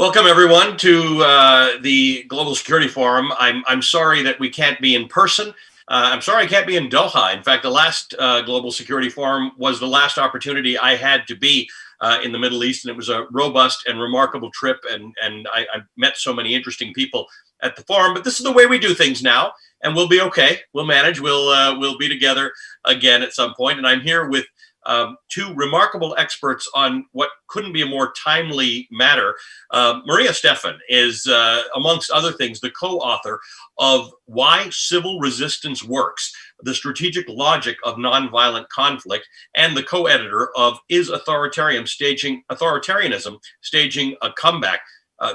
Welcome, everyone, to the Global Security Forum. I'm sorry that we can't be in person. I'm sorry I can't be in Doha. In fact, the last Global Security Forum was the last opportunity I had to be in the Middle East, and it was a robust and remarkable trip, and I met so many interesting people at the forum. But this is the way we do things now, and we'll be okay. We'll manage. We'll be together again at some point. And I'm here with two remarkable experts on what couldn't be a more timely matter. Maria Stephan is, amongst other things, the co-author of Why Civil Resistance Works, the Strategic Logic of Nonviolent Conflict, and the co-editor of Is Authoritarianism Staging a Comeback?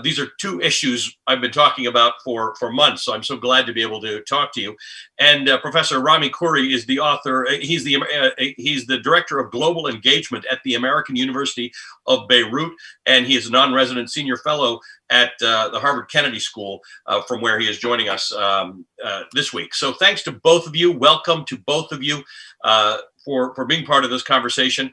These are two issues I've been talking about for months, so I'm so glad to be able to talk to you. And Professor Rami Khouri is the author. He's the director of global engagement at the American University of Beirut, and he is a non-resident senior fellow at the Harvard Kennedy School, from where he is joining us this week. So thanks to both of you. Welcome to both of you for being part of this conversation.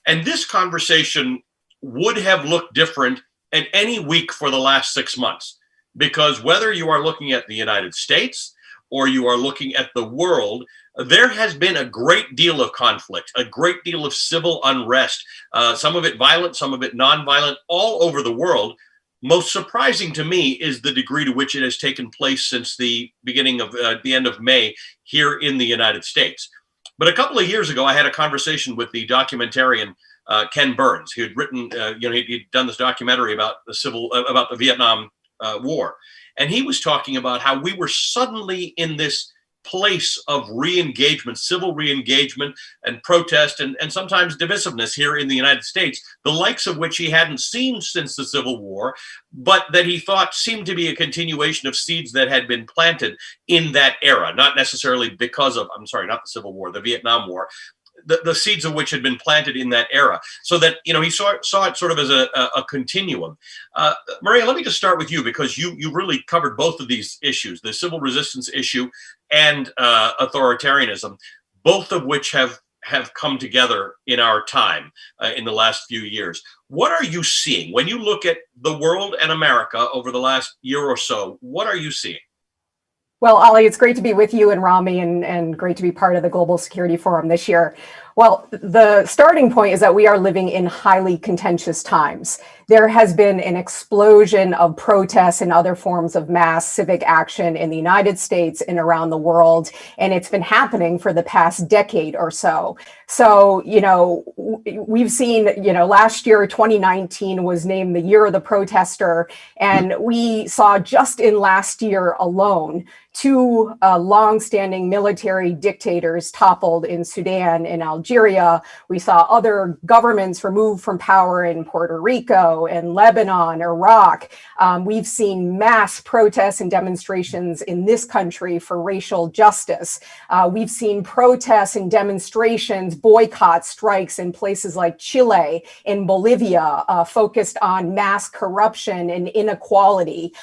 And this conversation would have looked different at any week for the last 6 months, because whether you are looking at the United States or you are looking at the world, there has been a great deal of conflict, a great deal of civil unrest, some of it violent, some of it nonviolent, all over the world. Most surprising to me is the degree to which it has taken place since the beginning of the end of May here in the United States. But a couple of years ago, I had a conversation with the documentarian Ken Burns, who had written, he'd done this documentary about the Vietnam War, and he was talking about how we were suddenly in this place of re-engagement, civil re-engagement and protest and sometimes divisiveness here in the United States, the likes of which he hadn't seen since the Civil War, but that he thought seemed to be a continuation of seeds that had been planted in that era, not necessarily because of, not the Civil War, the Vietnam War, the seeds of which had been planted in that era, so that he saw it sort of as a continuum. Maria, let me just start with you, because you really covered both of these issues, the civil resistance issue and authoritarianism, both of which have come together in our time in the last few years. What are you seeing when you look at the world and America over the last year or so? What are you seeing? Well, Ali, it's great to be with you and Rami, and great to be part of the Global Security Forum this year. Well, the starting point is that we are living in highly contentious times. There has been an explosion of protests and other forms of mass civic action in the United States and around the world, and it's been happening for the past decade or so. So, we've seen, last year, 2019, was named the year of the protester, and we saw just in last year alone, two long-standing military dictators toppled in Sudan and Algeria. We saw other governments removed from power in Puerto Rico and Lebanon, Iraq. We've seen mass protests and demonstrations in this country for racial justice. We've seen protests and demonstrations, boycott strikes in places like Chile and Bolivia, focused on mass corruption and inequality.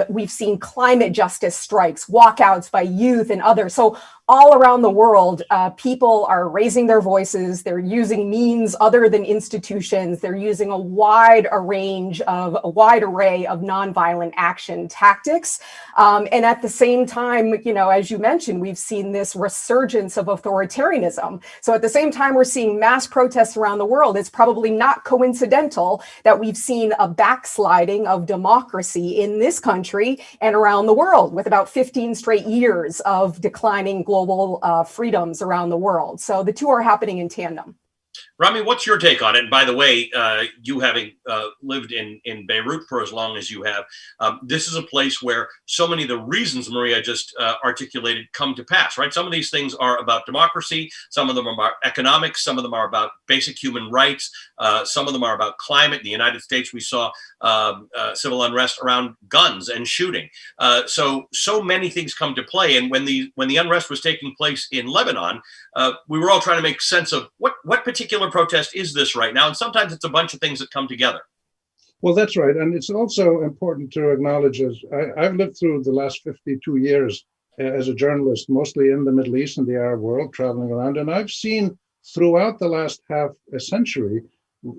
We've seen climate justice strikes, walkouts by youth and others. So all around the world, people are raising their voices. They're using means other than institutions. They're using a wide array of nonviolent action tactics. And at the same time, as you mentioned, we've seen this resurgence of authoritarianism. So at the same time, we're seeing mass protests around the world. It's probably not coincidental that we've seen a backsliding of democracy in this country and around the world, with about 15 straight years of declining global freedoms around the world. So the two are happening in tandem. Rami, what's your take on it? And by the way, you having lived in Beirut for as long as you have, this is a place where so many of the reasons Maria just articulated come to pass, right? Some of these things are about democracy. Some of them are about economics. Some of them are about basic human rights. Some of them are about climate. In the United States, we saw civil unrest around guns and shooting. So many things come to play. And when the unrest was taking place in Lebanon, we were all trying to make sense of what particular protest is this right now? And sometimes it's a bunch of things that come together. Well, that's right. And it's also important to acknowledge, as I've lived through the last 52 years as a journalist, mostly in the Middle East and the Arab world, traveling around. And I've seen throughout the last half a century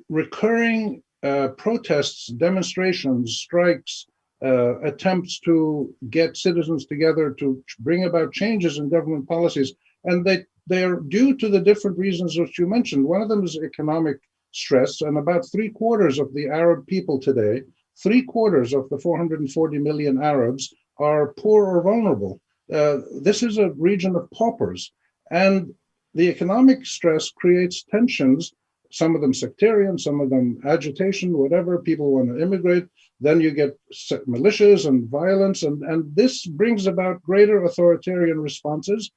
recurring protests, demonstrations, strikes, attempts to get citizens together to bring about changes in government policies. And they are due to the different reasons which you mentioned. One of them is economic stress, and about 3/4 of the Arab people today, 3/4 of the 440 million Arabs are poor or vulnerable. This is a region of paupers, and the economic stress creates tensions, some of them sectarian, some of them agitation, whatever, people want to immigrate. Then you get militias and violence, and this brings about greater authoritarian responses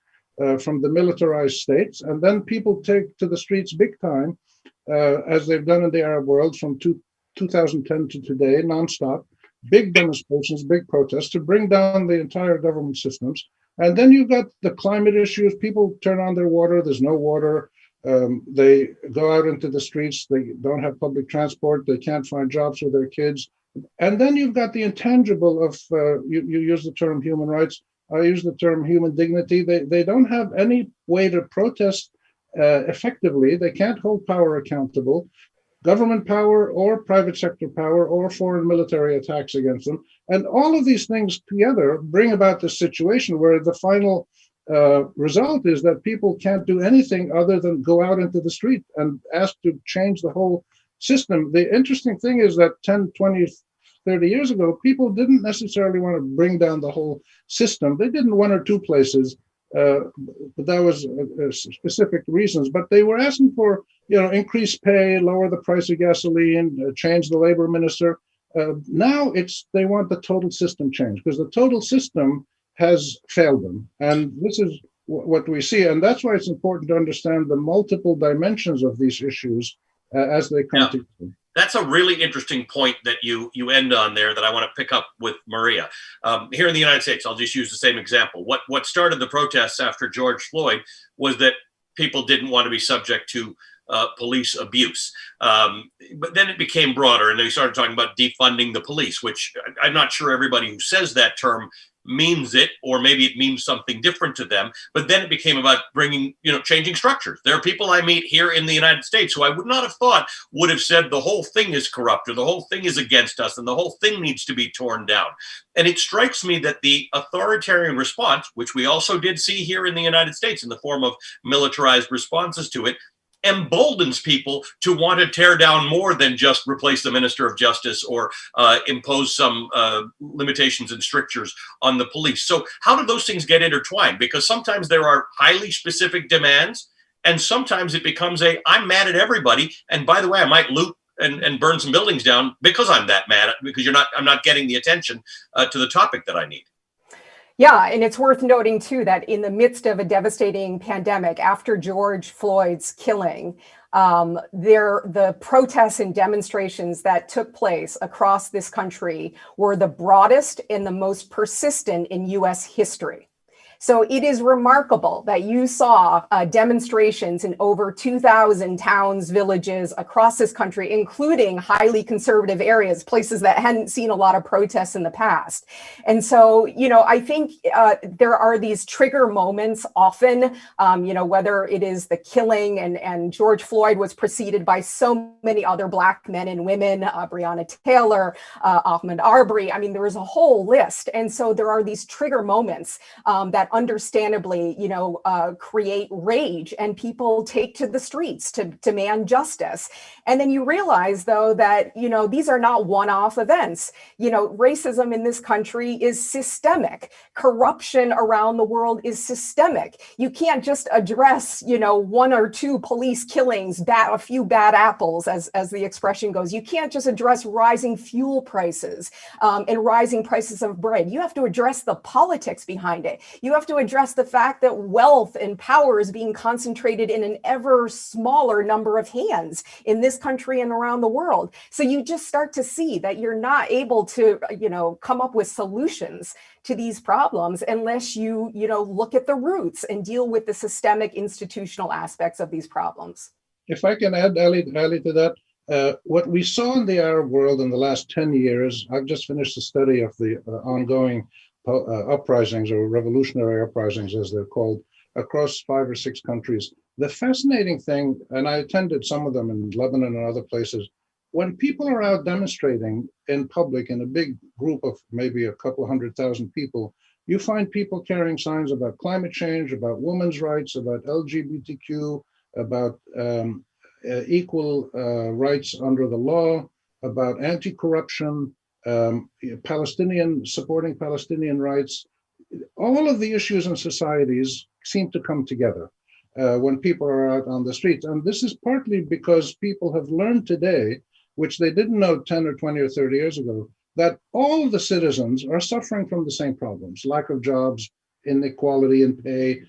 from the militarized states. And then people take to the streets big time, as they've done in the Arab world from 2010 to today, nonstop, big demonstrations, big protests to bring down the entire government systems. And then you've got the climate issues. People turn on their water, there's no water. They go out into the streets, they don't have public transport, they can't find jobs for their kids. And then you've got the intangible of, you use the term human rights, I use the term human dignity. They don't have any way to protest effectively. They can't hold power accountable, government power or private sector power or foreign military attacks against them. And all of these things together bring about this situation where the final result is that people can't do anything other than go out into the street and ask to change the whole system. The interesting thing is that 10, 20, 30 years ago, people didn't necessarily want to bring down the whole system. They did in one or two places, but that was specific reasons. But they were asking for, increase pay, lower the price of gasoline, change the labor minister. Now they want the total system change because the total system has failed them. And this is what we see. And that's why it's important to understand the multiple dimensions of these issues as they come together. That's a really interesting point that you end on there that I want to pick up with Maria. Here in the United States, I'll just use the same example. What started the protests after George Floyd was that people didn't want to be subject to police abuse. But then it became broader, and they started talking about defunding the police, which I'm not sure everybody who says that term means it, or maybe it means something different to them. But then it became about changing structures. There are people I meet here in the United States who I would not have thought would have said the whole thing is corrupt, or the whole thing is against us, and the whole thing needs to be torn down. And it strikes me that the authoritarian response, which we also did see here in the United States in the form of militarized responses to it, emboldens people to want to tear down more than just replace the Minister of Justice or impose some limitations and strictures on the police. So how do those things get intertwined? Because sometimes there are highly specific demands, and sometimes it becomes I'm mad at everybody, and by the way, I might loot and burn some buildings down because I'm that mad, because I'm not getting the attention to the topic that I need. Yeah, and it's worth noting, too, that in the midst of a devastating pandemic, after George Floyd's killing, the protests and demonstrations that took place across this country were the broadest and the most persistent in U.S. history. So it is remarkable that you saw demonstrations in over 2,000 towns, villages across this country, including highly conservative areas, places that hadn't seen a lot of protests in the past. And so, I think there are these trigger moments often, whether it is the killing, and George Floyd was preceded by so many other Black men and women, Breonna Taylor, Ahmaud Arbery. I mean, there was a whole list. And so there are these trigger moments that understandably, create rage, and people take to the streets to demand justice. And then you realize, though, that, these are not one-off events. Racism in this country is systemic. Corruption around the world is systemic. You can't just address, one or two police killings, a few bad apples, as the expression goes. You can't just address rising fuel prices and rising prices of bread. You have to address the politics behind it. You have to address the fact that wealth and power is being concentrated in an ever smaller number of hands in this country and around the world. So you just start to see that you're not able to, come up with solutions to these problems unless you, look at the roots and deal with the systemic institutional aspects of these problems. If I can add, Ali, to that, what we saw in the Arab world in the last 10 years, I've just finished a study of the ongoing uprisings, or revolutionary uprisings as they're called, across 5 or 6 countries. The fascinating thing, and I attended some of them in Lebanon and other places, when people are out demonstrating in public in a big group of maybe a couple 100,000 people, you find people carrying signs about climate change, about women's rights, about LGBTQ, about equal rights under the law, about anti-corruption, supporting Palestinian rights. All of the issues in societies seem to come together when people are out on the streets. And this is partly because people have learned today, which they didn't know 10 or 20 or 30 years ago, that all of the citizens are suffering from the same problems: lack of jobs, inequality in pay,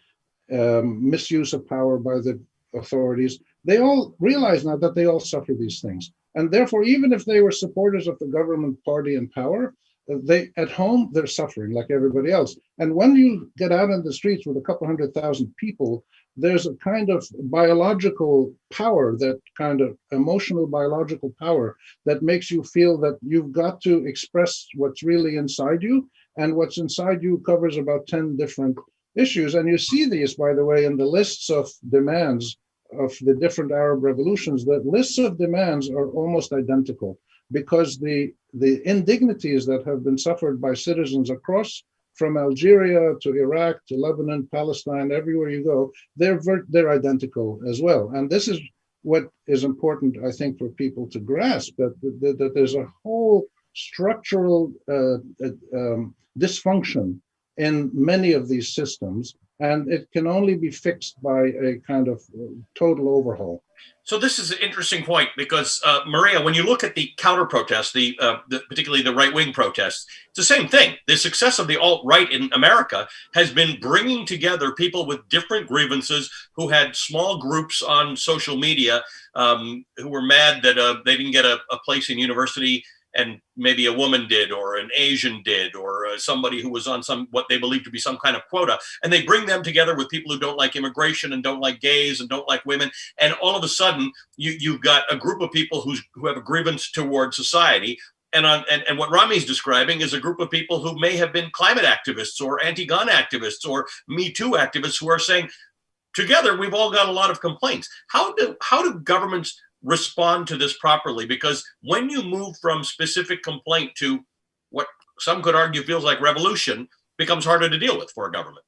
misuse of power by the authorities. They all realize now that they all suffer these things. And therefore, even if they were supporters of the government party in power, they at home, they're suffering like everybody else. And when you get out in the streets with a couple 100,000 people, there's a kind of biological power, that kind of emotional biological power that makes you feel that you've got to express what's really inside you. And what's inside you covers about 10 different issues. And you see these, by the way, in the lists of demands of the different Arab revolutions. The lists of demands are almost identical, because the indignities that have been suffered by citizens across, from Algeria to Iraq to Lebanon, Palestine, everywhere you go, they're identical as well. And this is what is important, I think, for people to grasp, that there's a whole structural dysfunction in many of these systems, and it can only be fixed by a kind of total overhaul. So this is an interesting point, because Maria, when you look at the counter protests, particularly the right-wing protests, it's the same thing. The success of the alt-right in America has been bringing together people with different grievances who had small groups on social media, who were mad that they didn't get a place in university, and maybe a woman did, or an Asian did, or somebody who was on what they believe to be some kind of quota. And they bring them together with people who don't like immigration and don't like gays and don't like women. And all of a sudden, you've got a group of people who have a grievance toward society. And what Rami's describing is a group of people who may have been climate activists or anti-gun activists or Me Too activists, who are saying, together, we've all got a lot of complaints. How do governments respond to this properly? Because when you move from specific complaint to what some could argue feels like revolution, becomes harder to deal with for a government.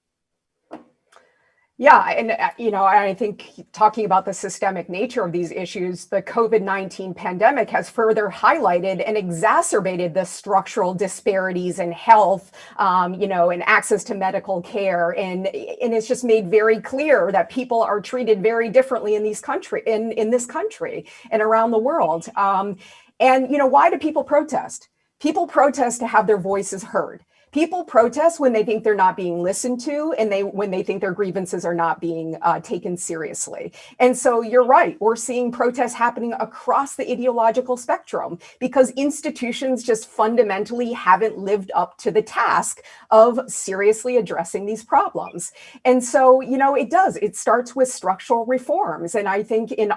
Yeah, and I think talking about the systemic nature of these issues, the COVID-19 pandemic has further highlighted and exacerbated the structural disparities in health, and access to medical care, and it's just made very clear that people are treated very differently in this country and around the world. Why do people protest? People protest to have their voices heard. People protest when they think they're not being listened to, and when they think their grievances are not being taken seriously. And so you're right, we're seeing protests happening across the ideological spectrum, because institutions just fundamentally haven't lived up to the task of seriously addressing these problems. And so, it starts with structural reforms. And I think in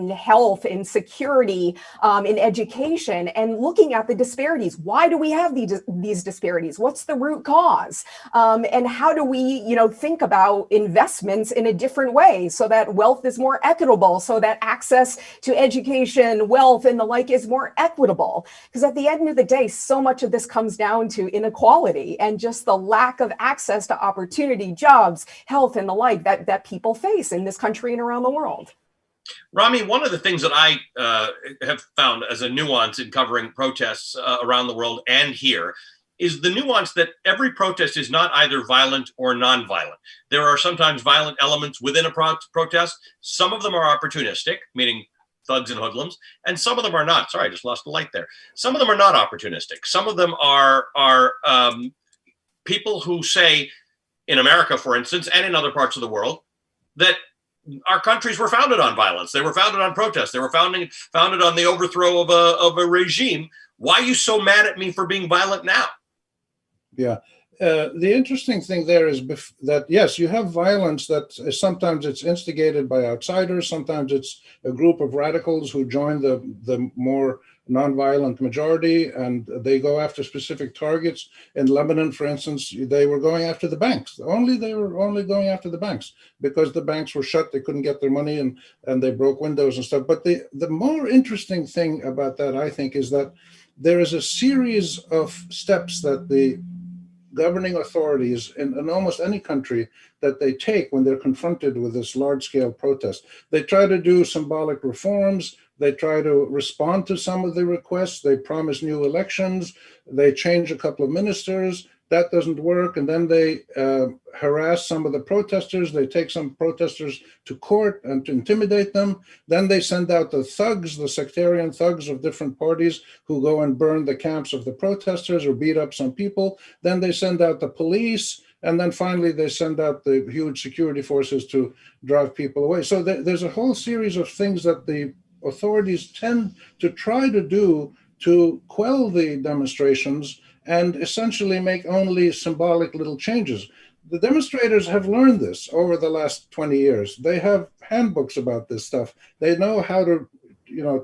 health, in security, in education, and looking at the disparities. Why do we have these disparities? What's the root cause? And how do we, think about investments in a different way so that wealth is more equitable, so that access to education, wealth, and the like is more equitable? Because at the end of the day, so much of this comes down to inequality and just the lack of access to opportunity, jobs, health, and the like that people face in this country and around the world. Rami, one of the things that I have found as a nuance in covering protests around the world and here is the nuance that every protest is not either violent or non-violent. There are sometimes violent elements within a protest. Some of them are opportunistic, meaning thugs and hoodlums, and some of them are not. Sorry, I just lost the light there. Some of them are not opportunistic. Some of them are people who say, in America, for instance, and in other parts of the world, that our countries were founded on violence. They were founded on protest. They were founded on the overthrow of a regime. Why are you so mad at me for being violent now? Yeah, The interesting thing there is that, yes, you have violence that sometimes it's instigated by outsiders, sometimes it's a group of radicals who join the more nonviolent majority, and they go after specific targets. In Lebanon, for instance, they were going after the banks. They were only going after the banks because the banks were shut, they couldn't get their money, and they broke windows and stuff. But the more interesting thing about that, I think, is that there is a series of steps that the governing authorities in almost any country that they take when they're confronted with this large-scale protest. They try to do symbolic reforms. They try to respond to some of the requests. They promise new elections. They change a couple of ministers. That doesn't work. And then they harass some of the protesters. They take some protesters to court and to intimidate them. Then they send out the thugs, the sectarian thugs of different parties who go and burn the camps of the protesters or beat up some people. Then they send out the police. And then finally, they send out the huge security forces to drive people away. So there's a whole series of things that the authorities tend to try to do to quell the demonstrations and essentially make only symbolic little changes. The demonstrators have learned this over the last 20 years. They have handbooks about this stuff. They know how to,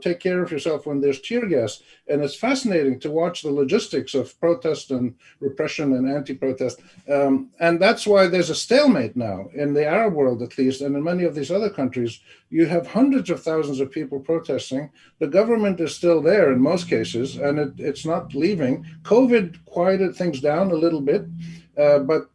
take care of yourself when there's tear gas. And it's fascinating to watch the logistics of protest and repression and anti-protest. And that's why there's a stalemate now in the Arab world, at least, and in many of these other countries. You have hundreds of thousands of people protesting. The government is still there in most cases, and it's not leaving. COVID quieted things down a little bit. But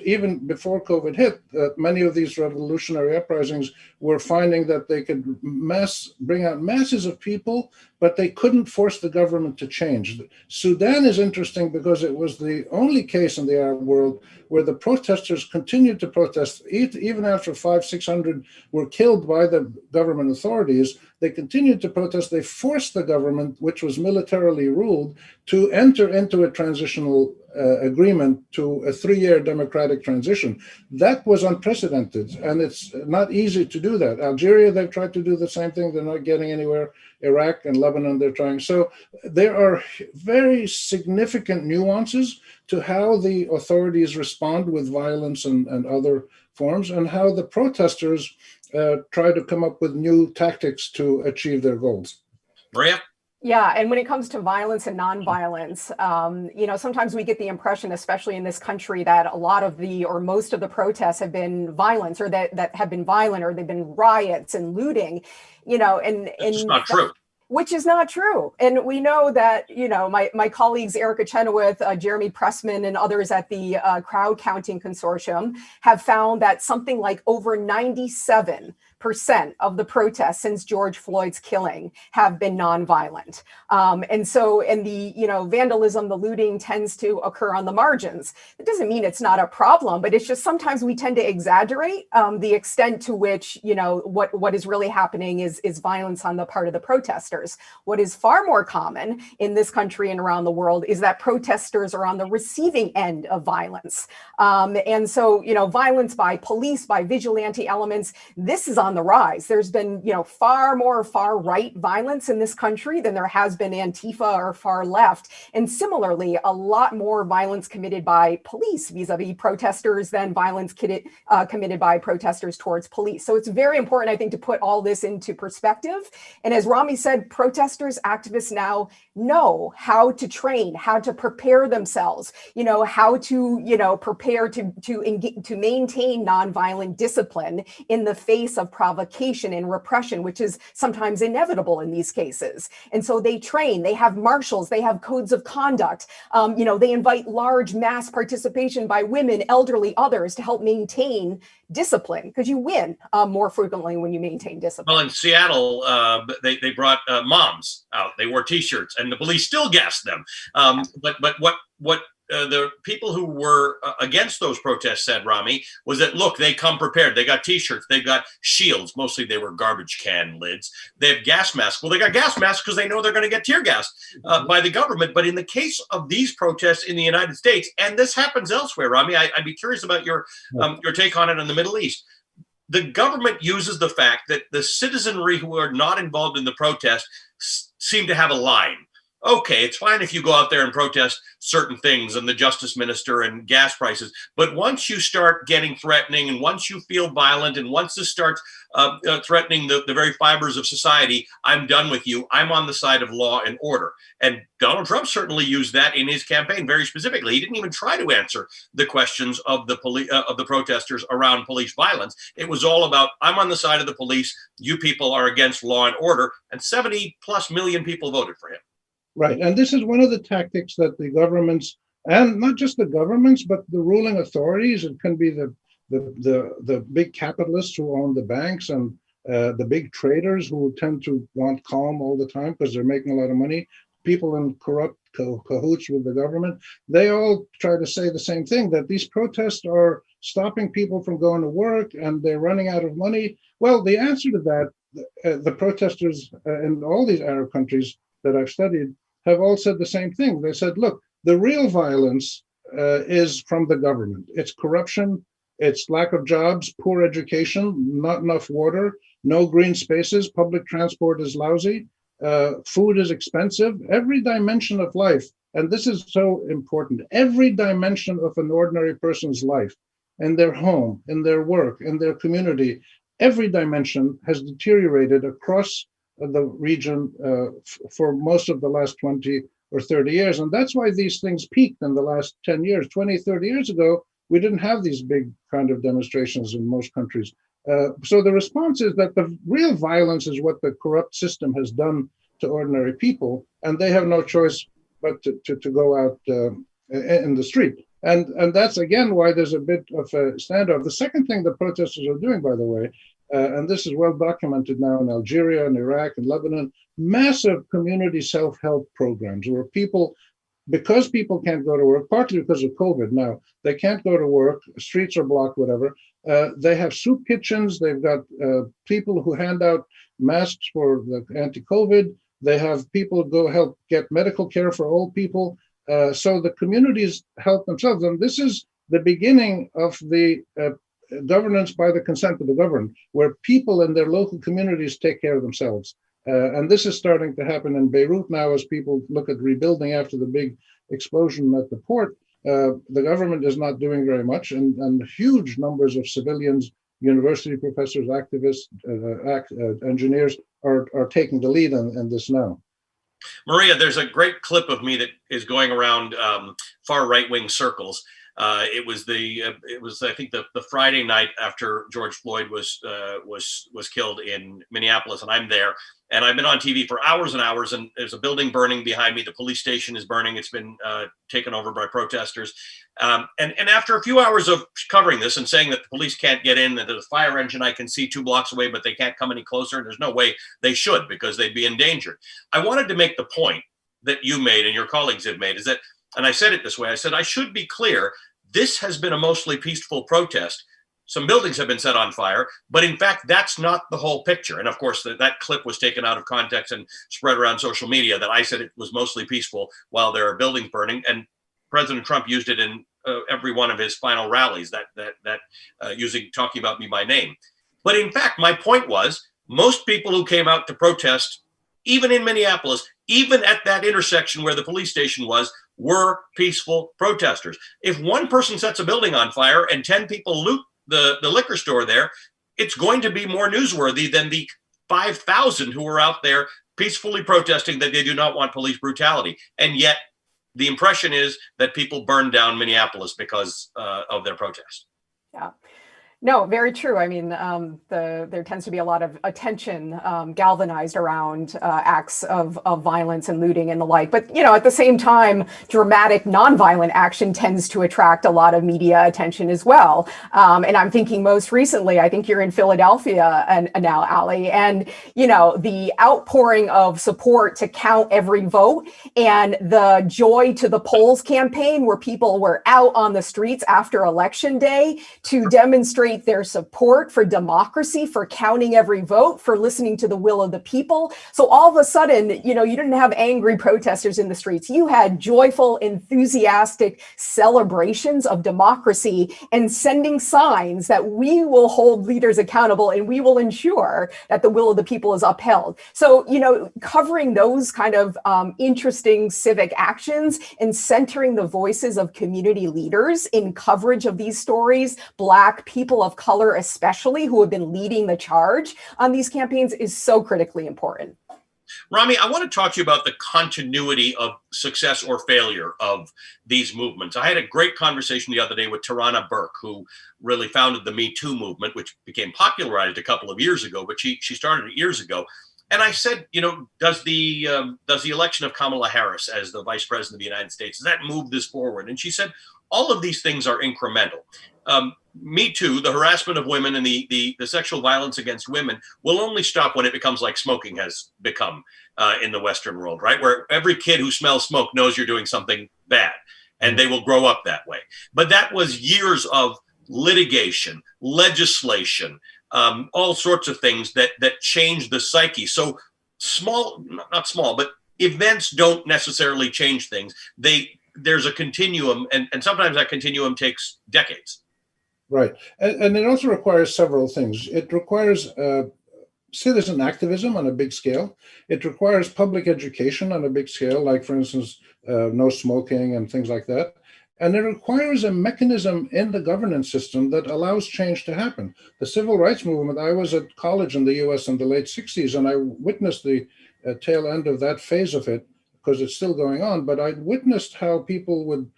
even before COVID hit, many of these revolutionary uprisings were finding that they could bring out masses of people, but they couldn't force the government to change. Sudan is interesting because it was the only case in the Arab world where the protesters continued to protest, even after 500-600 were killed by the government authorities. They continued to protest. They forced the government, which was militarily ruled, to enter into a transitional agreement to a 3-year democratic transition. That was unprecedented, and it's not easy to do that. Algeria, they've tried to do the same thing. They're not getting anywhere. Iraq and Lebanon, they're trying. So there are very significant nuances to how the authorities respond with violence and other forms, and how the protesters try to come up with new tactics to achieve their goals. Maria? Yeah, and when it comes to violence and nonviolence, sometimes we get the impression, especially in this country, that a lot of or most of the protests have been violence, or that have been violent, or they've been riots and looting, and it's not true. Which is not true. And we know that, my colleagues, Erica Chenoweth, Jeremy Pressman, and others at the Crowd Counting Consortium have found that something like over 97% of the protests since George Floyd's killing have been nonviolent. And the vandalism, the looting tends to occur on the margins. It doesn't mean it's not a problem, but it's just sometimes we tend to exaggerate the extent to which, what is really happening is violence on the part of the protesters. What is far more common in this country and around the world is that protesters are on the receiving end of violence. Violence by police, by vigilante elements, this is on the rise. There's been, far more far-right violence in this country than there has been Antifa or far left. And similarly, a lot more violence committed by police vis-a-vis protesters than violence committed by protesters towards police. So it's very important, I think, to put all this into perspective. And as Rami said, protesters, activists now know how to train, how to prepare themselves, how to, prepare to maintain nonviolent discipline in the face of provocation and repression, which is sometimes inevitable in these cases. And so they train, they have marshals, they have codes of conduct, they invite large mass participation by women, elderly, others to help maintain discipline, because you win more frequently when you maintain discipline. Well, in Seattle, they brought moms out. They wore T-shirts, and the police still gassed them. But what the people who were against those protests said, Rami, was that, look, they come prepared. They got T-shirts. They've got shields. Mostly they were garbage can lids. They have gas masks. Well, they got gas masks because they know they're going to get tear gassed by the government. But in the case of these protests in the United States, and this happens elsewhere, Rami, I'd be curious about your take on it in the Middle East. The government uses the fact that the citizenry who are not involved in the protest seem to have a line. okay, it's fine if you go out there and protest certain things and the justice minister and gas prices. But once you start getting threatening, and once you feel violent, and once this starts threatening the very fibers of society, I'm done with you. I'm on the side of law and order. And Donald Trump certainly used that in his campaign very specifically. He didn't even try to answer the questions of the protesters around police violence. It was all about, I'm on the side of the police. You people are against law and order. And 70+ million people voted for him. Right. And this is one of the tactics that the governments, and not just the governments, but the ruling authorities, it can be the big capitalists who own the banks, and the big traders who tend to want calm all the time because they're making a lot of money, people in corrupt cahoots with the government, they all try to say the same thing, that these protests are stopping people from going to work and they're running out of money. Well, the answer to that, the protesters in all these Arab countries that I've studied have all said the same thing. They said, look, the real violence is from the government. It's corruption, it's lack of jobs, poor education, not enough water, no green spaces, public transport is lousy, food is expensive, every dimension of life. And this is so important. Every dimension of an ordinary person's life, in their home, in their work, in their community, every dimension has deteriorated across the region for most of the last 20 or 30 years. And that's why these things peaked in the last 10 years. 20, 30 years ago, we didn't have these big kind of demonstrations in most countries. So the response is that the real violence is what the corrupt system has done to ordinary people, and they have no choice but to go out in the street. And that's, again, why there's a bit of a standoff. The second thing the protesters are doing, by the way, and this is well documented now in Algeria and Iraq and Lebanon, massive community self-help programs where people, because people can't go to work, partly because of COVID now, they can't go to work, streets are blocked, whatever. They have soup kitchens, they've got people who hand out masks for the anti-COVID, they have people go help get medical care for old people. So the communities help themselves. And this is the beginning of the governance by the consent of the governed, where people in their local communities take care of themselves. And this is starting to happen in Beirut now as people look at rebuilding after the big explosion at the port. The government is not doing very much, and huge numbers of civilians, university professors, activists, engineers are taking the lead in this now. Maria, there's a great clip of me that is going around far right-wing circles. It was I think the Friday night after George Floyd was killed in Minneapolis, and I'm there, and I've been on TV for hours and hours, and there's a building burning behind me. The police station is burning. It's been taken over by protesters. And after a few hours of covering this and saying that the police can't get in, that there's a fire engine I can see 2 blocks away, but they can't come any closer, and there's no way they should because they'd be endangered. I wanted to make the point that you made and your colleagues have made, is that, and I said it this way, I said, I should be clear, this has been a mostly peaceful protest. Some buildings have been set on fire, but in fact, that's not the whole picture. And of course, that clip was taken out of context and spread around social media, that I said it was mostly peaceful while there are buildings burning. And President Trump used it in every one of his final rallies, talking about me by name. But in fact, my point was, most people who came out to protest, even in Minneapolis, even at that intersection where the police station was, were peaceful protesters. If one person sets a building on fire and 10 people loot the liquor store there, it's going to be more newsworthy than the 5,000 who were out there peacefully protesting that they do not want police brutality. And yet the impression is that people burned down Minneapolis because of their protest. Yeah. No, very true. I mean, there tends to be a lot of attention galvanized around acts of violence and looting and the like. But, you know, at the same time, dramatic nonviolent action tends to attract a lot of media attention as well. And I'm thinking most recently, I think you're in Philadelphia and now, Ali, and, you know, the outpouring of support to count every vote and the Joy to the Polls campaign, where people were out on the streets after Election Day to demonstrate demonstrate their support for democracy, for counting every vote, for listening to the will of the people. So all of a sudden, you didn't have angry protesters in the streets. You had joyful, enthusiastic celebrations of democracy and sending signs that we will hold leaders accountable and we will ensure that the will of the people is upheld. So, covering those kind of interesting civic actions and centering the voices of community leaders in coverage of these stories, Black people of color especially, who have been leading the charge on these campaigns, is so critically important. Rami, I want to talk to you about the continuity of success or failure of these movements. I had a great conversation the other day with Tarana Burke, who really founded the Me Too movement, which became popularized a couple of years ago, but she started it years ago. And I said, does the election of Kamala Harris as the vice president of the United States, does that move this forward? And she said, all of these things are incremental. Me Too, the harassment of women and the sexual violence against women will only stop when it becomes like smoking has become in the Western world, right? Where every kid who smells smoke knows you're doing something bad and they will grow up that way. But that was years of litigation, legislation, all sorts of things that change the psyche. So not small, but events don't necessarily change things. There's a continuum, and sometimes that continuum takes decades. Right. And it also requires several things. It requires citizen activism on a big scale. It requires public education on a big scale, like, for instance, no smoking and things like that. And it requires a mechanism in the governance system that allows change to happen. The civil rights movement, I was at college in the US in the late 60s, and I witnessed the tail end of that phase of it, because it's still going on, but I witnessed how people would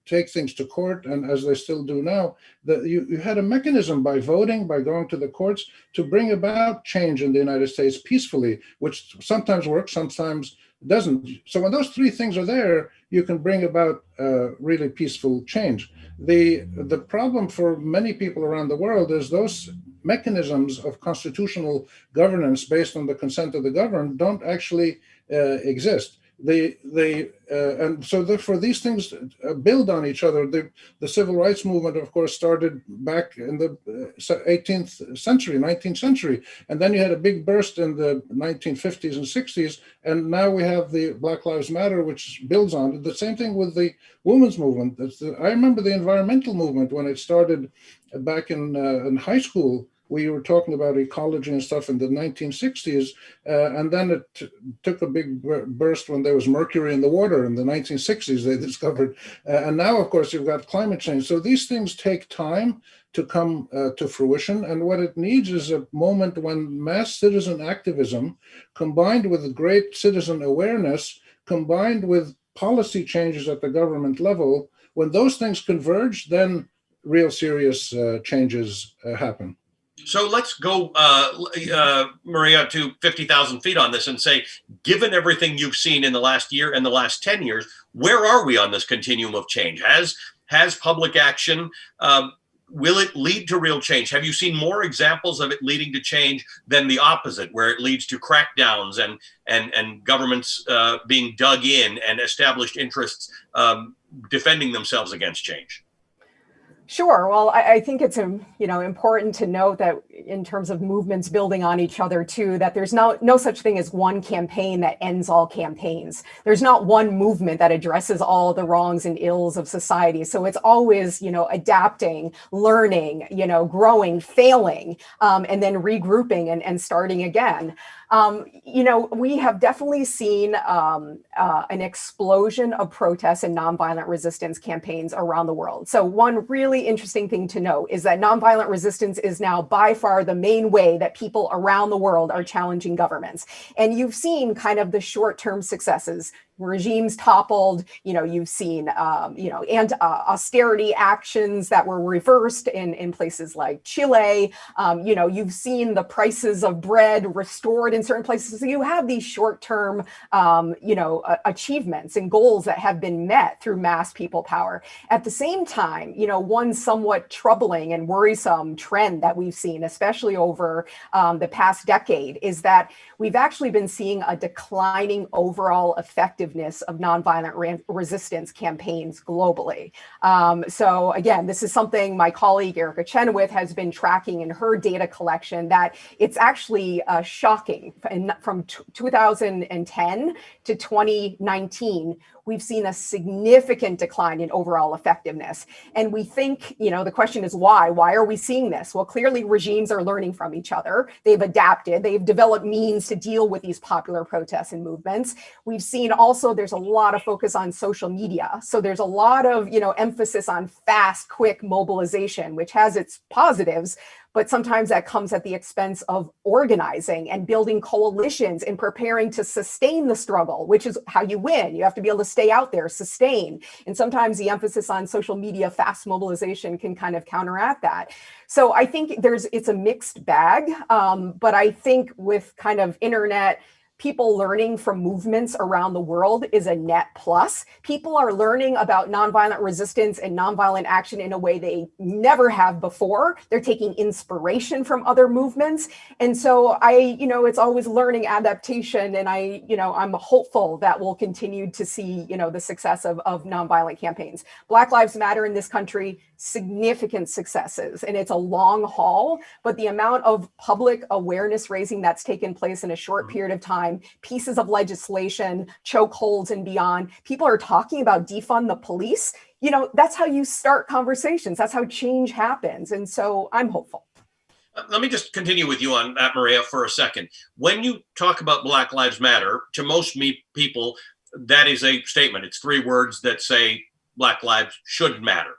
take things to court, and as they still do now, that you had a mechanism by voting, by going to the courts, to bring about change in the United States peacefully, which sometimes works, sometimes doesn't. So when those three things are there, you can bring about really peaceful change. The problem for many people around the world is those mechanisms of constitutional governance based on the consent of the governed don't actually exist. And so therefore these things build on each other. The civil rights movement, of course, started back in the 18th century, 19th century, and then you had a big burst in the 1950s and 60s, and now we have the Black Lives Matter, which builds on it. The same thing with the women's movement. I remember the environmental movement when it started back in high school. We were talking about ecology and stuff in the 1960s, and then it took a big burst when there was mercury in the water in the 1960s, they discovered. And now, of course, you've got climate change. So these things take time to come to fruition. And what it needs is a moment when mass citizen activism, combined with great citizen awareness, combined with policy changes at the government level, when those things converge, then real serious changes happen. So let's go, Maria, to 50,000 feet on this and say, given everything you've seen in the last year and the last 10 years, where are we on this continuum of change? Has public action, will it lead to real change? Have you seen more examples of it leading to change than the opposite, where it leads to crackdowns and governments being dug in and established interests defending themselves against change? Sure. Well, I think it's important to note that in terms of movements building on each other too, that there's no such thing as one campaign that ends all campaigns. There's not one movement that addresses all the wrongs and ills of society. So it's always, adapting, learning, growing, failing, and then regrouping and starting again. We have definitely seen an explosion of protests and nonviolent resistance campaigns around the world. So one really interesting thing to note is that nonviolent resistance is now by far the main way that people around the world are challenging governments. And you've seen kind of the short-term successes. Regimes toppled, you've seen, and austerity actions that were reversed in places like Chile. You've seen the prices of bread restored in certain places. So you have these short-term, achievements and goals that have been met through mass people power. At the same time, one somewhat troubling and worrisome trend that we've seen, especially over the past decade, is that we've actually been seeing a declining overall effectiveness effectiveness of nonviolent resistance campaigns globally. So again, this is something my colleague Erica Chenoweth has been tracking in her data collection, that it's actually shocking. From 2010 to 2019, we've seen a significant decline in overall effectiveness. And we think, the question is why? Why are we seeing this? Well, clearly regimes are learning from each other. They've adapted. They've developed means to deal with these popular protests and movements. We've seen also there's a lot of focus on social media. So there's a lot of, emphasis on fast, quick mobilization, which has its positives, but sometimes that comes at the expense of organizing and building coalitions and preparing to sustain the struggle, which is how you win. You have to be able to stay out there, sustain. And sometimes the emphasis on social media, fast mobilization can kind of counteract that. So I think it's a mixed bag, but I think with kind of internet, people learning from movements around the world is a net plus. People are learning about nonviolent resistance and nonviolent action in a way they never have before. They're taking inspiration from other movements. And so it's always learning, adaptation. And I'm hopeful that we'll continue to see, the success of nonviolent campaigns. Black Lives Matter in this country, significant successes, and it's a long haul, but the amount of public awareness raising that's taken place in a short period of time, pieces of legislation, chokeholds and beyond, people are talking about defund the police. That's how you start conversations. That's how change happens. And so I'm hopeful. Let me just continue with you on that, Maria, for a second. When you talk about Black Lives Matter, to most people, that is a statement. It's 3 words that say Black lives should matter.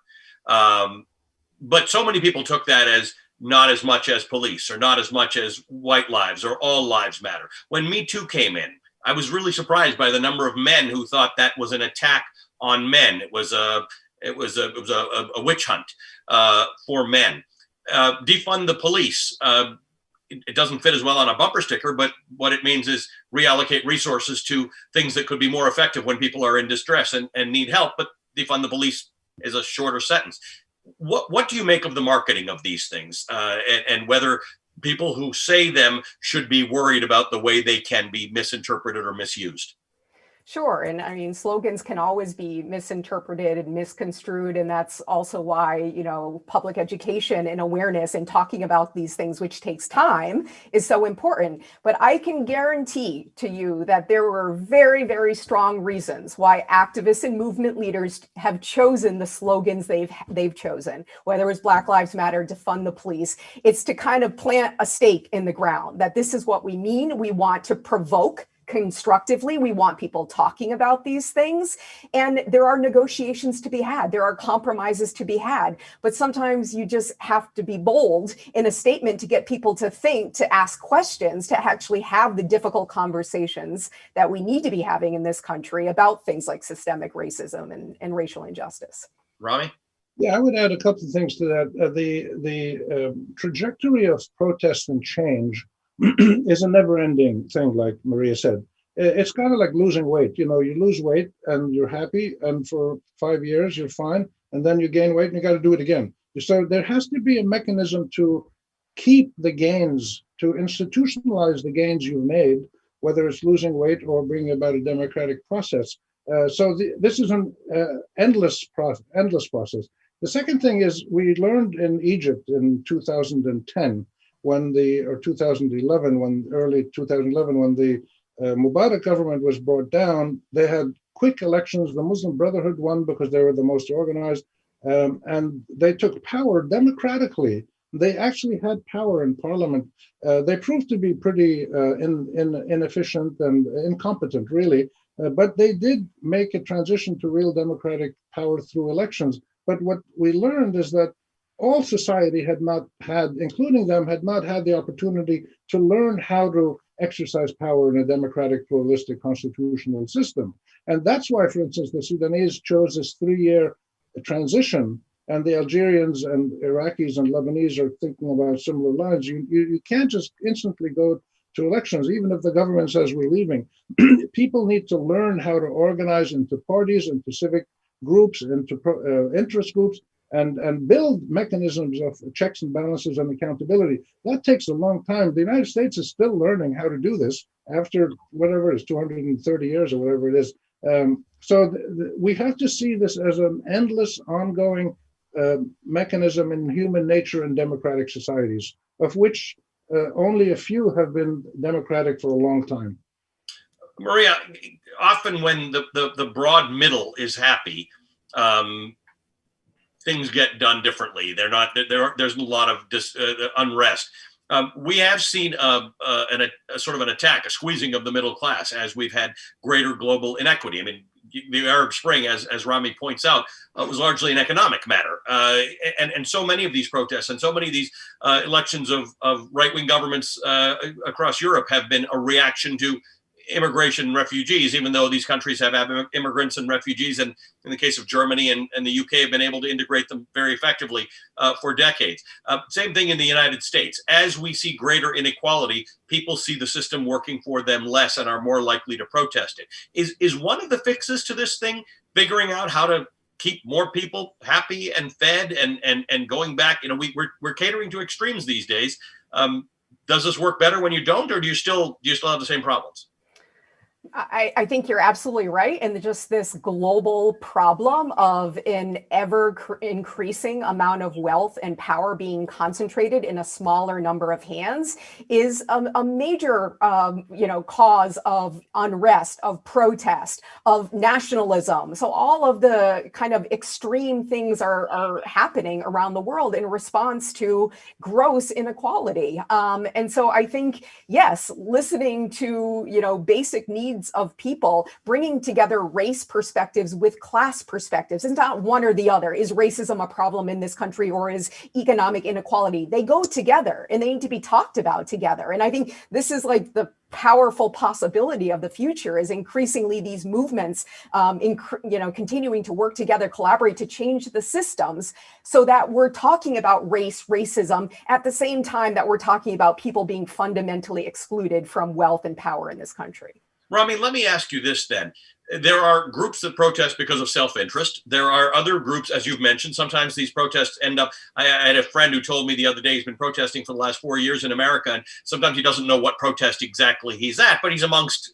But so many people took that as not as much as police, or not as much as white lives, or all lives matter. When Me Too came in, I was really surprised by the number of men who thought that was an attack on men. It was a witch hunt for men. Defund the police. It doesn't fit as well on a bumper sticker, but what it means is reallocate resources to things that could be more effective when people are in distress and need help. But defund the police is a shorter sentence. What do you make of the marketing of these things, and whether people who say them should be worried about the way they can be misinterpreted or misused? Sure. And I mean, slogans can always be misinterpreted and misconstrued. And that's also why, public education and awareness and talking about these things, which takes time, is so important. But I can guarantee to you that there were very, very strong reasons why activists and movement leaders have chosen the slogans they've chosen, whether it was Black Lives Matter, defund the police. It's to kind of plant a stake in the ground that this is what we mean. We want to provoke constructively. We want people talking about these things, and there are negotiations to be had. There are compromises to be had, but sometimes you just have to be bold in a statement to get people to think, to ask questions, to actually have the difficult conversations that we need to be having in this country about things like systemic racism and racial injustice. Rami? Yeah, I would add a couple of things to that. The trajectory of protest and change is a never-ending thing, like Maria said. It's kind of like losing weight. You lose weight and you're happy, and for 5 years you're fine, and then you gain weight and you got to do it again. So there has to be a mechanism to keep the gains, to institutionalize the gains you've made, whether it's losing weight or bringing about a democratic process. This is an endless process. The second thing is, we learned in Egypt in 2010, or 2011, early 2011, when the Mubarak government was brought down. They had quick elections. The Muslim Brotherhood won because they were the most organized, and they took power democratically. They actually had power in parliament. They proved to be pretty inefficient and incompetent, really, but they did make a transition to real democratic power through elections. But what we learned is that all society had not had, including them, had not had the opportunity to learn how to exercise power in a democratic, pluralistic constitutional system. And that's why, for instance, the Sudanese chose this 3-year transition, and the Algerians and Iraqis and Lebanese are thinking about similar lines. You can't just instantly go to elections, even if the government says we're leaving. People need to learn how to organize into parties, into civic groups, into interest groups, and build mechanisms of checks and balances and accountability. That takes a long time. The United States is still learning how to do this after whatever it is, 230 years or whatever it is. We have to see this as an endless, ongoing mechanism in human nature and democratic societies, of which only a few have been democratic for a long time. Maria, often when the broad middle is happy, things get done differently. There's a lot of unrest. We have seen a sort of an attack, a squeezing of the middle class as we've had greater global inequity. I mean, the Arab Spring, as Rami points out, was largely an economic matter. And so many of these protests and so many of these elections of right-wing governments across Europe have been a reaction to immigration and refugees, even though these countries have immigrants and refugees, and in the case of Germany and the UK have been able to integrate them very effectively for decades. Same thing in the United States. As we see greater inequality, people see the system working for them less and are more likely to protest it. Is one of the fixes to this thing figuring out how to keep more people happy and fed and going back? You know, we're catering to extremes these days. Does this work better when you don't, or do you still have the same problems? I think you're absolutely right. And just this global problem of an ever increasing amount of wealth and power being concentrated in a smaller number of hands is a major, cause of unrest, of protest, of nationalism. So all of the kind of extreme things are happening around the world in response to gross inequality. And so I think, yes, listening to, basic needs of people, bringing together race perspectives with class perspectives. It's not one or the other. Is racism a problem in this country, or is economic inequality? They go together and they need to be talked about together. And I think this is like the powerful possibility of the future, is increasingly these movements continuing to work together, collaborate to change the systems so that we're talking about racism at the same time that we're talking about people being fundamentally excluded from wealth and power in this country. Rami, let me ask you this then. There are groups that protest because of self-interest. There are other groups, as you've mentioned. Sometimes these protests end up, I had a friend who told me the other day he's been protesting for the last 4 years in America, and sometimes he doesn't know what protest exactly he's at, but he's amongst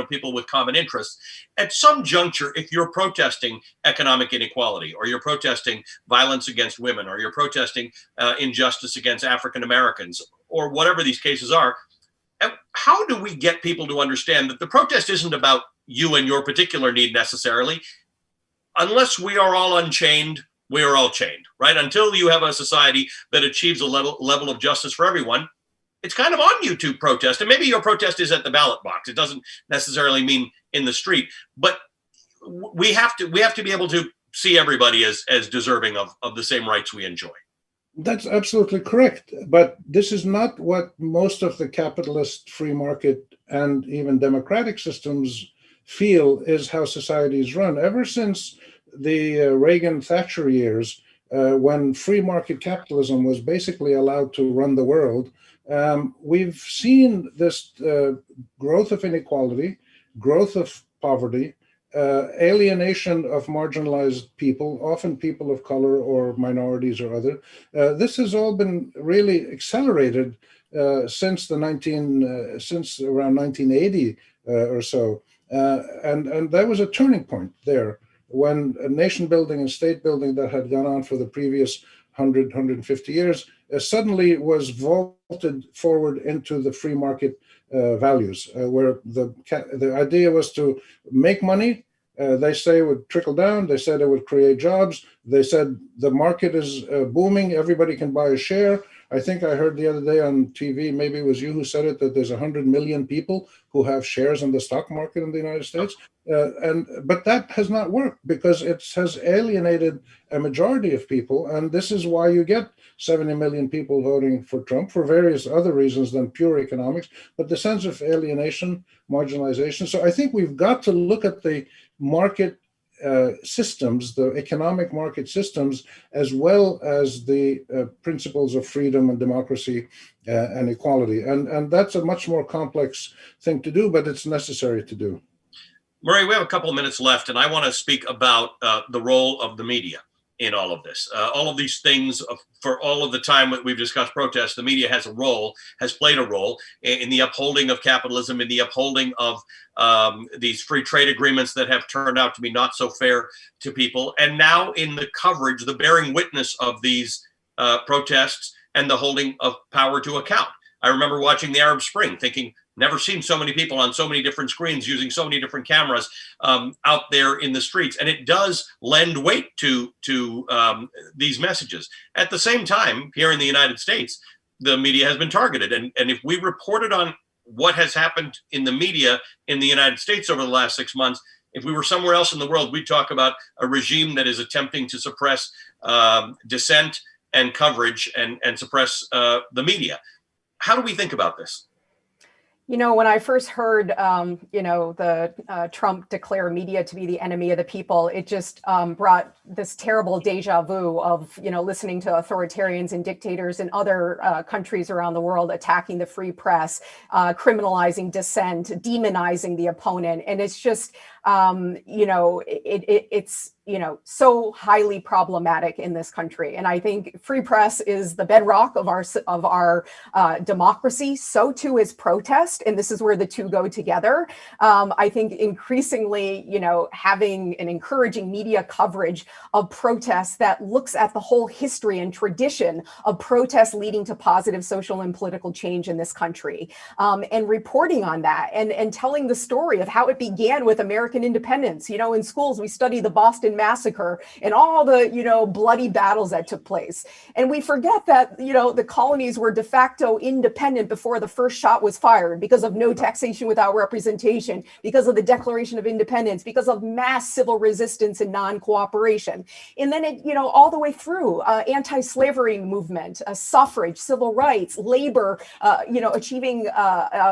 people with common interests. At some juncture, if you're protesting economic inequality, or you're protesting violence against women, or you're protesting injustice against African Americans, or whatever these cases are, how do we get people to understand that the protest isn't about you and your particular need necessarily? Unless we are all unchained, we are all chained, right? Until you have a society that achieves a level of justice for everyone, it's kind of on you to protest. And maybe your protest is at the ballot box. It doesn't necessarily mean in the street, but we have to be able to see everybody as deserving of the same rights we enjoy. That's absolutely correct. But this is not what most of the capitalist, free market, and even democratic systems feel is how societies run. Ever since the Reagan-Thatcher years, when free market capitalism was basically allowed to run the world, we've seen this growth of inequality, growth of poverty, alienation of marginalized people, often people of color or minorities or other. This has all been really accelerated since around 1980 or so. And there was a turning point there when nation building and state building that had gone on for the previous 100, 150 years suddenly was vaulted forward into the free market values, where the idea was to make money. They say it would trickle down. They said it would create jobs. They said the market is booming. Everybody can buy a share. I think I heard the other day on TV, maybe it was you who said it, that there's 100 million people who have shares in the stock market in the United States. But that has not worked because it has alienated a majority of people. And this is why you get 70 million people voting for Trump for various other reasons than pure economics, but the sense of alienation, marginalization. So I think we've got to look at the market systems, the economic market systems, as well as the principles of freedom and democracy and equality. And that's a much more complex thing to do, but it's necessary to do. Murray, we have a couple of minutes left, and I want to speak about the role of the media in all of this. All of these things, for all of the time that we've discussed protests, the media has played a role in the upholding of capitalism, in the upholding of these free trade agreements that have turned out to be not so fair to people. And now in the coverage, the bearing witness of these protests and the holding of power to account. I remember watching the Arab Spring thinking, never seen so many people on so many different screens using so many different cameras out there in the streets. And it does lend weight to these messages. At the same time, here in the United States, the media has been targeted. And if we reported on what has happened in the media in the United States over the last 6 months, if we were somewhere else in the world, we'd talk about a regime that is attempting to suppress dissent and coverage and suppress the media. How do we think about this? You know, when I first heard, the Trump declare media to be the enemy of the people, it just brought this terrible deja vu of, listening to authoritarians and dictators in other countries around the world attacking the free press, criminalizing dissent, demonizing the opponent. And it's just, it's so highly problematic in this country. And I think free press is the bedrock of our democracy. So too is protest. And this is where the two go together. I think increasingly, having and encouraging media coverage of protests that looks at the whole history and tradition of protests leading to positive social and political change in this country, and reporting on that and telling the story of how it began with American independence. In schools, we study the Boston Massacre and all the, bloody battles that took place. And we forget that, the colonies were de facto independent before the first shot was fired because of no taxation without representation, because of the Declaration of Independence, because of mass civil resistance and non-cooperation. And then it, all the way through anti-slavery movement, suffrage, civil rights, labor, achieving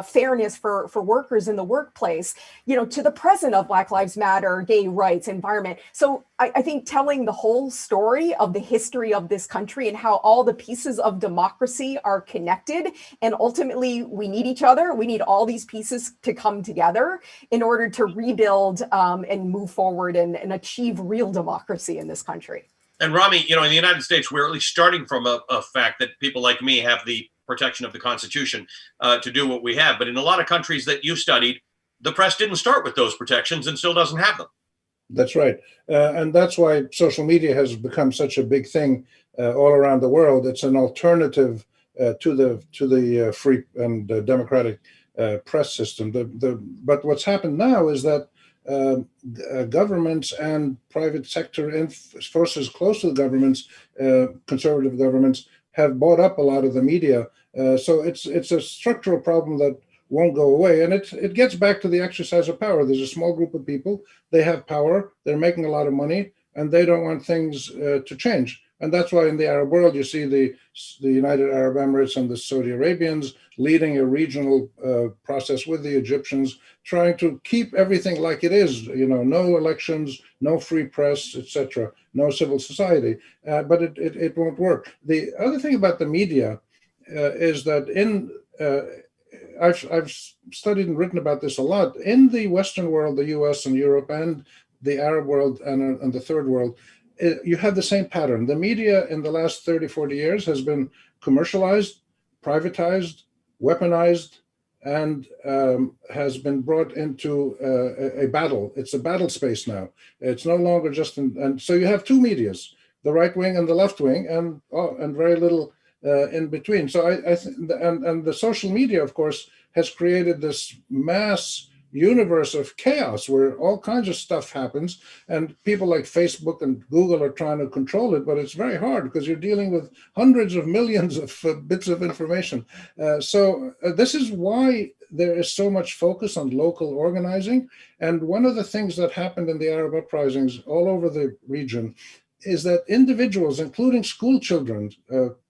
fairness for workers in the workplace, to the present of Black Lives Matter, gay rights, environment. So I think telling the whole story of the history of this country and how all the pieces of democracy are connected, and ultimately we need each other. We need all these pieces to come together in order to rebuild and move forward and achieve real democracy in this country. And Rami, in the United States, we're at least starting from a fact that people like me have the protection of the Constitution to do what we have. But in a lot of countries that you studied, the press didn't start with those protections and still doesn't have them. That's right. And that's why social media has become such a big thing all around the world. It's an alternative to the free and democratic press system. But what's happened now is that governments and private sector forces close to the governments, conservative governments, have bought up a lot of the media. So it's a structural problem that won't go away. And it gets back to the exercise of power. There's a small group of people, they have power, they're making a lot of money, and they don't want things to change. And that's why in the Arab world, you see the United Arab Emirates and the Saudi Arabians leading a regional process with the Egyptians, trying to keep everything like it is, no elections, no free press, etc., no civil society. But it won't work. The other thing about the media is that I've studied and written about this a lot. In the Western world, the US and Europe and the Arab world and the third world, you have the same pattern. The media in the last 30, 40 years has been commercialized, privatized, weaponized, and has been brought into a battle. It's a battle space now. It's no longer just, and so you have two medias, the right wing and the left wing, and very little in between. So I think, and the social media, of course, has created this mass universe of chaos where all kinds of stuff happens, and people like Facebook and Google are trying to control it, but it's very hard because you're dealing with hundreds of millions of bits of information. So this is why there is so much focus on local organizing. And one of the things that happened in the Arab uprisings all over the region is that individuals, including school children,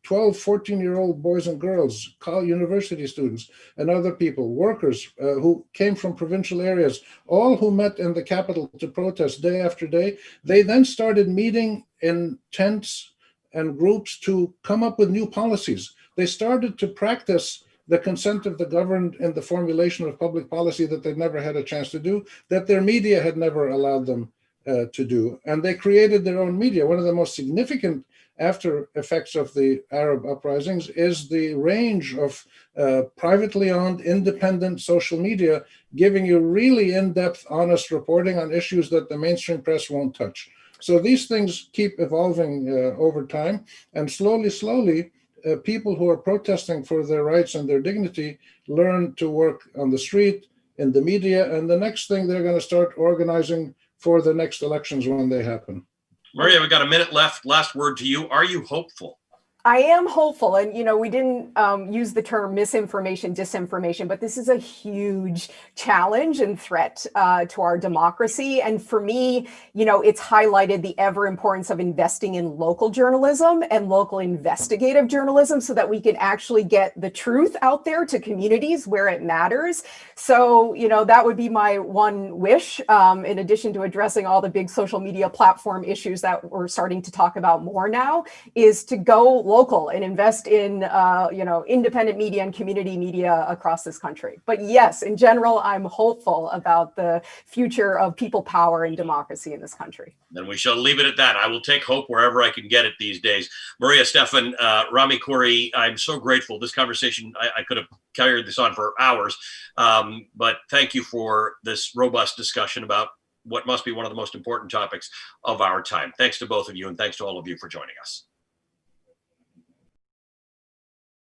12, 14-year-old boys and girls, university students, and other people, workers who came from provincial areas, all who met in the capital to protest day after day, they then started meeting in tents and groups to come up with new policies. They started to practice the consent of the governed in the formulation of public policy that they'd never had a chance to do, that their media had never allowed them to do. And they created their own media. One of the most significant after effects of the Arab uprisings is the range of privately owned, independent social media giving you really in-depth, honest reporting on issues that the mainstream press won't touch. So these things keep evolving over time, and slowly, people who are protesting for their rights and their dignity learn to work on the street, in the media, and the next thing they're going to start organizing for the next elections when they happen. Maria, we got a minute left. Last word to you. Are you hopeful? I am hopeful, and we didn't use the term misinformation, disinformation, but this is a huge challenge and threat to our democracy. And for me, it's highlighted the ever importance of investing in local journalism and local investigative journalism so that we can actually get the truth out there to communities where it matters. So, that would be my one wish, in addition to addressing all the big social media platform issues that we're starting to talk about more now, is to go local and invest in independent media and community media across this country. But yes, in general, I'm hopeful about the future of people power and democracy in this country. Then we shall leave it at that. I will take hope wherever I can get it these days. Maria, Stephan, Rami, Khouri, I'm so grateful. This conversation, I could have carried this on for hours, but thank you for this robust discussion about what must be one of the most important topics of our time. Thanks to both of you, and thanks to all of you for joining us.